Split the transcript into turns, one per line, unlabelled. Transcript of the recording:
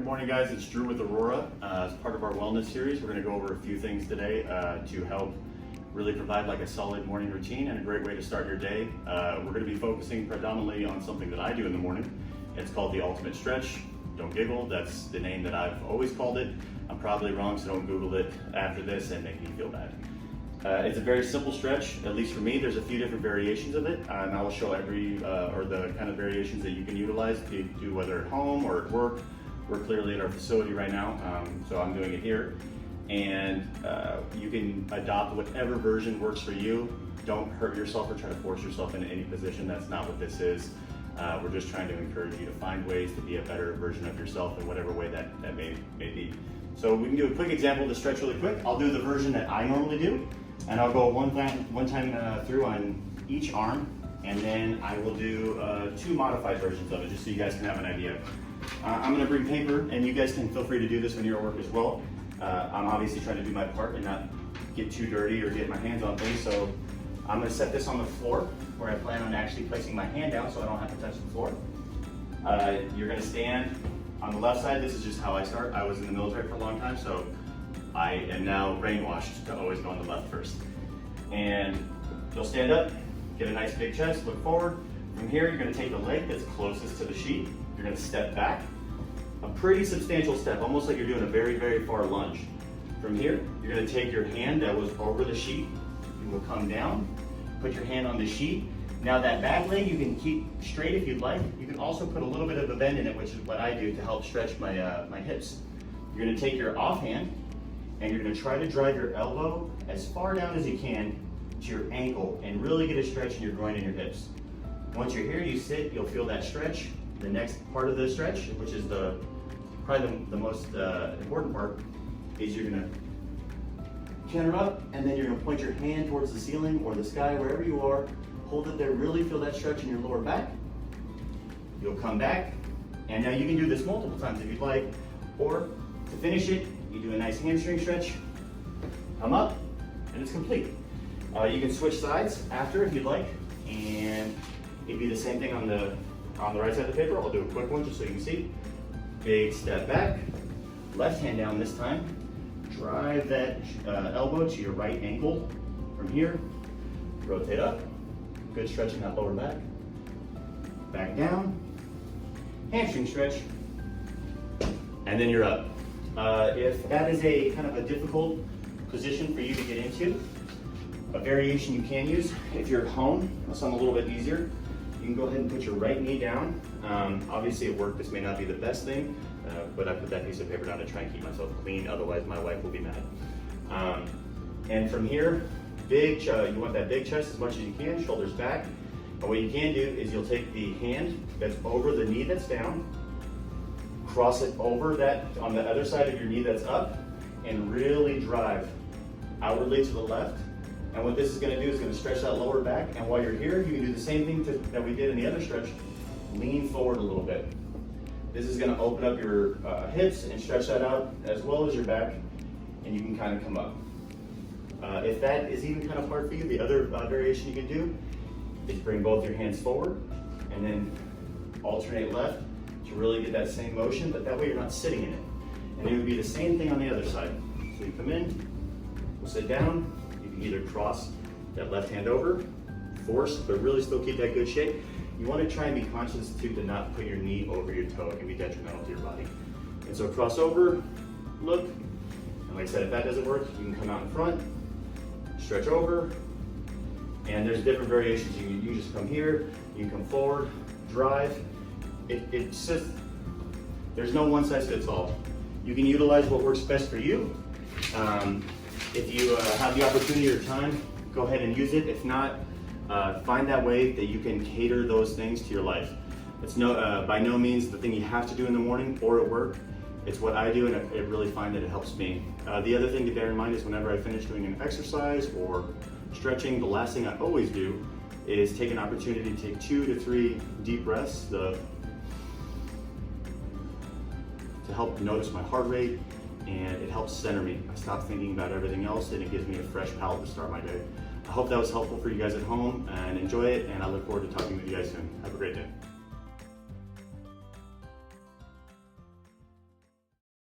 Good morning, guys. It's Drew with Aurora. As part of our wellness series, we're going to go over a few things today to help really provide like a solid morning routine and a great way to start your day. We're going to be focusing predominantly on something that I do in the morning. It's called the Ultimate Stretch. Don't giggle, that's the name that I've always called it. I'm probably wrong, so don't Google it after this and make me feel bad. It's a very simple stretch, at least for me. There's a few different variations of it, and I will show the kind of variations that you can utilize to do whether at home or at work. We're clearly at our facility right now, so I'm doing it here. And you can adopt whatever version works for you. Don't hurt yourself or try to force yourself into any position. That's not what this is. We're just trying to encourage you to find ways to be a better version of yourself in whatever way that may be. So we can do a quick example of the stretch really quick. I'll do the version that I normally do, and I'll go one time through on each arm, and then I will do two modified versions of it, just so you guys can have an idea. I'm gonna bring paper, and you guys can feel free to do this when you're at work as well. I'm obviously trying to do my part and not get too dirty or get my hands on things, so I'm gonna set this on the floor where I plan on actually placing my hand down so I don't have to touch the floor. You're gonna stand on the left side. This is just how I start. I was in the military for a long time, so I am now brainwashed to always go on the left first. And you'll stand up, get a nice big chest, look forward. From here, you're gonna take the leg that's closest to the sheet. You're gonna step back, a pretty substantial step, almost like you're doing a very, very far lunge. From here, you're gonna take your hand that was over the sheet. You will come down, put your hand on the sheet. Now that back leg you can keep straight if you'd like. You can also put a little bit of a bend in it, which is what I do to help stretch my hips. You're gonna take your offhand and you're gonna try to drive your elbow as far down as you can to your ankle and really get a stretch in your groin and your hips. Once you're here, you sit, you'll feel that stretch. The next part of the stretch, which is probably the most important part, is you're gonna canter up, and then you're gonna point your hand towards the ceiling or the sky, wherever you are. Hold it there, really feel that stretch in your lower back. You'll come back, and now you can do this multiple times if you'd like, or to finish it, you do a nice hamstring stretch, come up, and it's complete. You can switch sides after if you'd like, and it'd be the same thing on the right side of the paper. I'll do a quick one just so you can see. Big step back, left hand down this time. Drive that elbow to your right ankle. From here, rotate up. Good stretch in that lower back. Back down, hamstring stretch, and then you're up. If that is a kind of a difficult position for you to get into, a variation you can use, if you're at home, something a little bit easier, you can go ahead and put your right knee down. Obviously at work this may not be the best thing, but I put that piece of paper down to try and keep myself clean, otherwise my wife will be mad. And from here, you want that big chest as much as you can, shoulders back. And what you can do is you'll take the hand that's over the knee that's down, cross it over that on the other side of your knee that's up, and really drive outwardly to the left. And what this is gonna do is gonna stretch that lower back, and while you're here, you can do the same thing that we did in the other stretch. Lean forward a little bit. This is gonna open up your hips and stretch that out as well as your back, and you can kind of come up. If that is even kind of hard for you, the other variation you can do is bring both your hands forward and then alternate left to really get that same motion, but that way you're not sitting in it. And it would be the same thing on the other side. So you come in, we'll sit down, you can either cross that left hand over, force, but really still keep that good shape. You want to try and be conscious too to not put your knee over your toe. It can be detrimental to your body. And so cross over, look, and like I said, if that doesn't work, you can come out in front, stretch over, and there's different variations. You just come here, you can come forward, drive. It's just, there's no one size fits all. You can utilize what works best for you. If you have the opportunity or time, go ahead and use it. If not, find that way that you can cater those things to your life. It's by no means the thing you have to do in the morning or at work. It's what I do, and I really find that it helps me. The other thing to bear in mind is whenever I finish doing an exercise or stretching, the last thing I always do is take an opportunity to take 2 to 3 deep breaths to help notice my heart rate, and it helps center me. I stop thinking about everything else, and it gives me a fresh palate to start my day. I hope that was helpful for you guys at home, and enjoy it, and I look forward to talking with you guys soon. Have a great day.